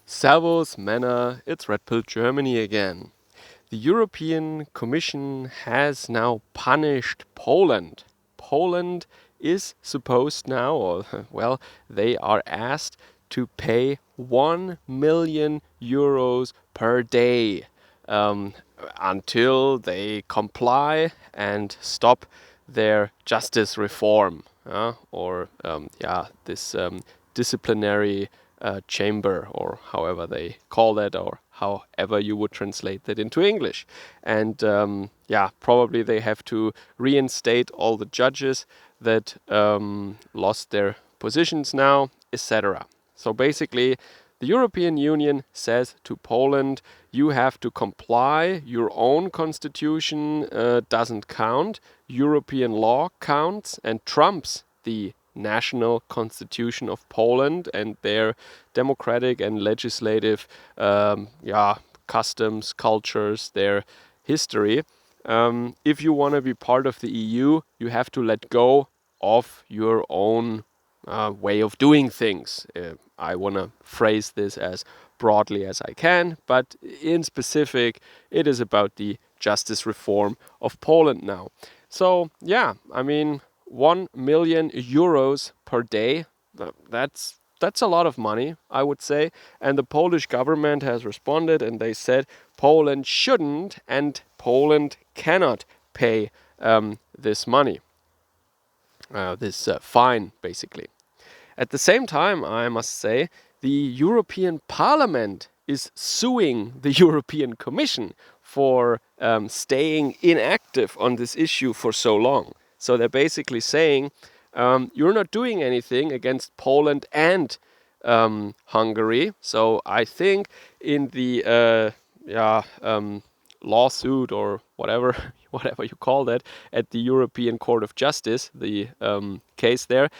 Servus, Männer, it's Red Pill Germany again. The European Commission has now punished Poland. Poland is supposed now, or well, they are asked to pay 1 million euros per day um, until they comply and stop their justice reform, this disciplinary chamber, or however they call that, or however you would translate that into English. And probably they have to reinstate all the judges that lost their positions now, etc. So basically, the European Union says to Poland, you have to comply, your own constitution doesn't count, European law counts and trumps the national constitution of Poland and their democratic and legislative customs, cultures, their history. If you want to be part of the EU, you have to let go of your own way of doing things. I want to phrase this as broadly as I can, but in specific, it is about the justice reform of Poland now. So, yeah, I mean, 1 million euros per day, that's a lot of money, I would say. And the Polish government has responded and they said Poland shouldn't and Poland cannot pay this money, this fine, basically. At the same time, I must say, the European Parliament is suing the European Commission for staying inactive on this issue for so long. So they're basically saying, you're not doing anything against Poland and Hungary. So I think in the lawsuit or whatever you call that at the European Court of Justice, the case there,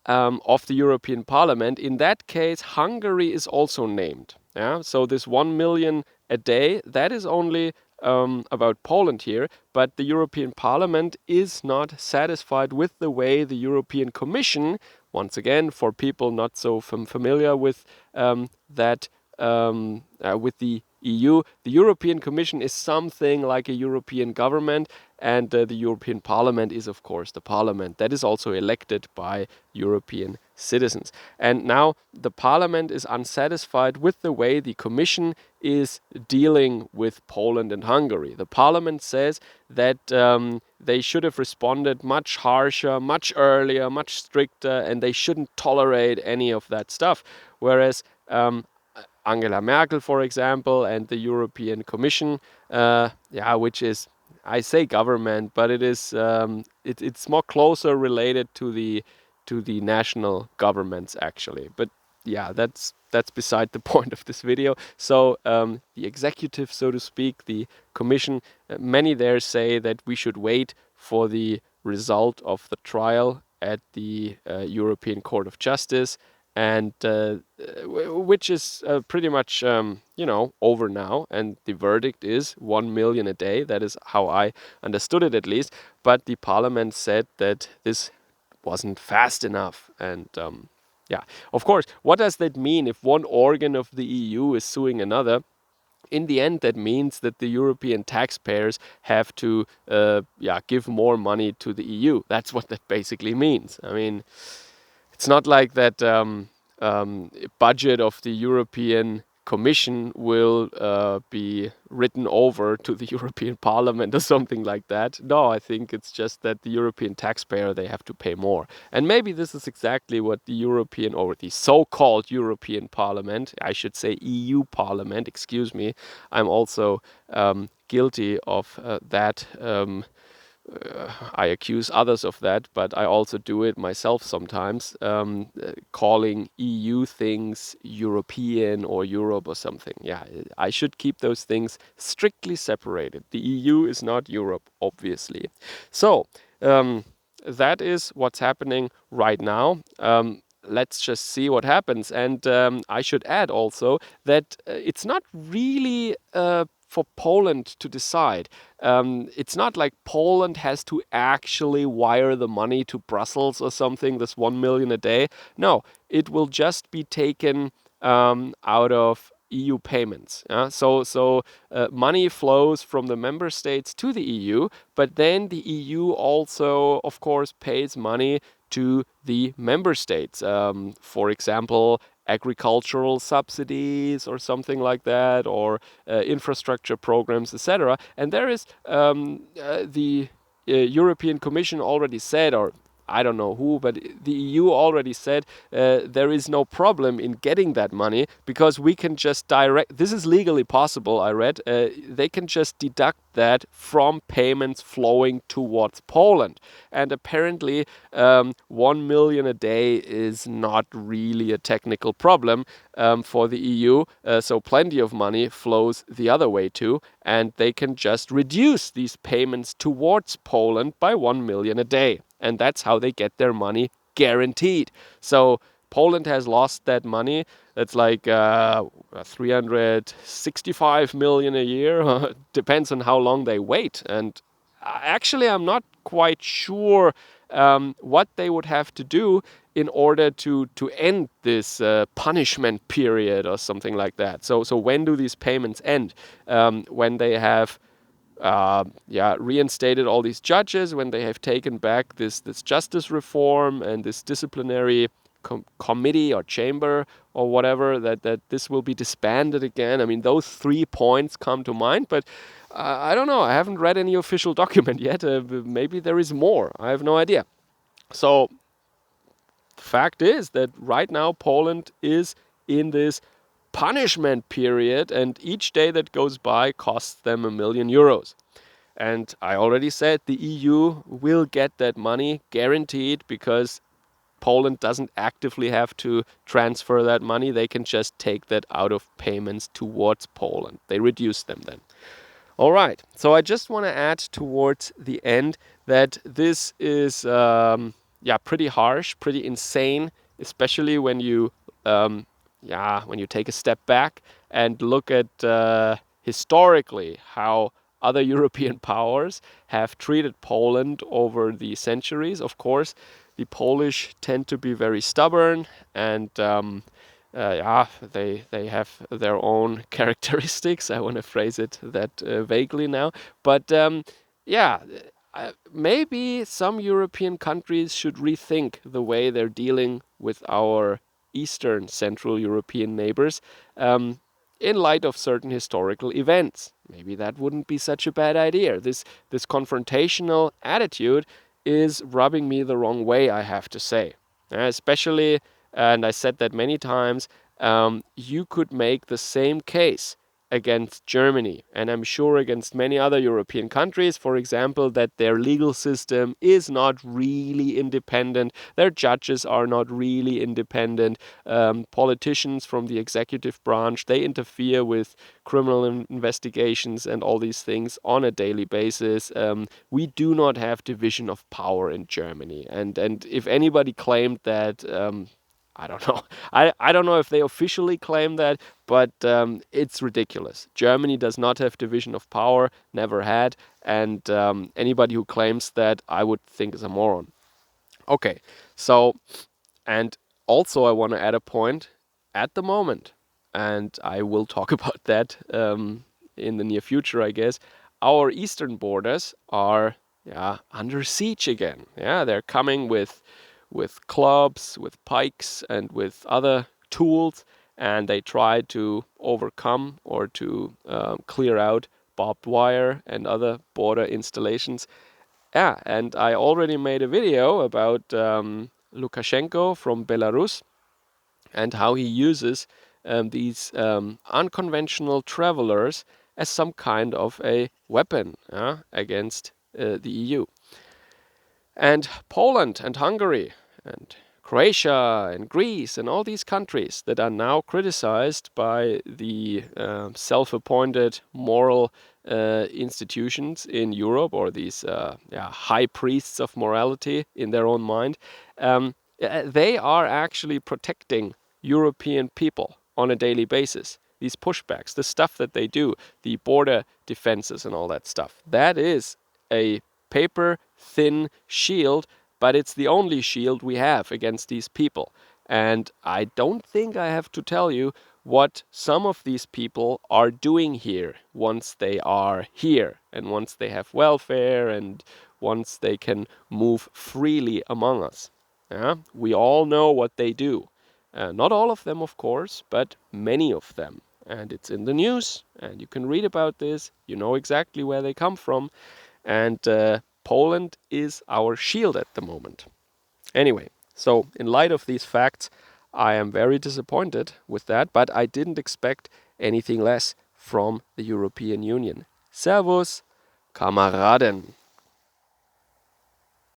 of the European Parliament. In that case, Hungary is also named. Yeah? So this 1 million a day, that is only about Poland here, but the European Parliament is not satisfied with the way the European Commission, once again, for people not so familiar with with the EU, the European Commission is something like a European government, and the European Parliament is, of course, the Parliament that is also elected by European citizens. And now the Parliament is unsatisfied with the way the Commission is dealing with Poland and Hungary. The Parliament says that they should have responded much harsher, much earlier, much stricter, and they shouldn't tolerate any of that stuff. Whereas Angela Merkel, for example, and the European Commission, which is, I say government, but it is it's more closer related to the national governments actually. But yeah, that's beside the point of this video. So the executive, so to speak, the Commission, many there say that we should wait for the result of the trial at the European Court of Justice, and which is pretty much over now, and the verdict is 1 million a day. That is how I understood it, at least. But the Parliament said that this wasn't fast enough, and of course, what does that mean if one organ of the EU is suing another? In the end, that means that the European taxpayers have to give more money to the EU. That's what that basically means. I mean, it's not like that budget of the European Commission will be written over to the European Parliament or something like that. No, I think it's just that the European taxpayer, they have to pay more. And maybe this is exactly what the European, or the so-called European Parliament, I should say EU Parliament, excuse me, I'm also guilty of that. I accuse others of that, but I also do it myself sometimes, calling EU things European or Europe or something. Yeah, I should keep those things strictly separated. The EU is not Europe, obviously. So, that is what's happening right now. Let's just see what happens. And I should add also that it's not really for Poland to decide. It's not like Poland has to actually wire the money to Brussels or something, this 1 million a day. No, it will just be taken out of EU payments. Money flows from the member states to the EU, but then the EU also, of course, pays money to the member states. For example, agricultural subsidies or something like that, or infrastructure programs, etc. And there is the European Commission already said, or I don't know who, but the EU already said there is no problem in getting that money because we can just this is legally possible, I read. They can just deduct that from payments flowing towards Poland. And apparently, 1 million a day is not really a technical problem for the EU. So plenty of money flows the other way too. And they can just reduce these payments towards Poland by 1 million a day. And that's how they get their money guaranteed. So Poland has lost that money. That's like 365 million a year. Depends on how long they wait. And actually, I'm not quite sure what they would have to do in order to end this punishment period or something like that. So when do these payments end? When they have reinstated all these judges, when they have taken back this justice reform and this disciplinary committee or chamber or whatever, that this will be disbanded again. I mean, those 3 points come to mind, but I don't know. I haven't read any official document yet. Maybe there is more. I have no idea. So the fact is that right now Poland is in this punishment period, and each day that goes by costs them €1 million. And I already said the EU will get that money guaranteed because Poland doesn't actively have to transfer that money. They can just take that out of payments towards Poland. They reduce them then. All right. So I just want to add towards the end that this is pretty harsh, pretty insane, especially when you when you take a step back and look at historically how other European powers have treated Poland over the centuries. Of course, the Polish tend to be very stubborn, and they have their own characteristics. I want to phrase it that vaguely now, but maybe some European countries should rethink the way they're dealing with our Eastern Central European neighbors in light of certain historical events. Maybe that wouldn't be such a bad idea. This confrontational attitude is rubbing me the wrong way, I have to say. Especially, and I said that many times, you could make the same case against Germany, and I'm sure against many other European countries, for example, that their legal system is not really independent, their judges are not really independent, politicians from the executive branch, they interfere with criminal investigations and all these things on a daily basis. We do not have division of power in Germany, and if anybody claimed that, I don't know. I don't know if they officially claim that, but it's ridiculous. Germany does not have division of power, never had, and anybody who claims that, I would think is a moron. Okay, so, and also I want to add a point at the moment, and I will talk about that in the near future, I guess. Our eastern borders are under siege again. Yeah, they're coming with clubs, with pikes, and with other tools, and they try to overcome or to clear out barbed wire and other border installations. Yeah, and I already made a video about Lukashenko from Belarus and how he uses these unconventional travelers as some kind of a weapon against the EU. And Poland and Hungary and Croatia and Greece and all these countries that are now criticized by the self-appointed moral institutions in Europe, or these high priests of morality in their own mind, they are actually protecting European people on a daily basis. These pushbacks, the stuff that they do, the border defenses and all that stuff, that is a paper thin shield, but it's the only shield we have against these people. And I don't think I have to tell you what some of these people are doing here once they are here and once they have welfare and once they can move freely among us. Yeah? We all know what they do. Not all of them, of course, but many of them. And it's in the news, and you can read about this. You know exactly where they come from. And Poland is our shield at the moment. Anyway, so in light of these facts, I am very disappointed with that, but I didn't expect anything less from the European Union. Servus, Kameraden.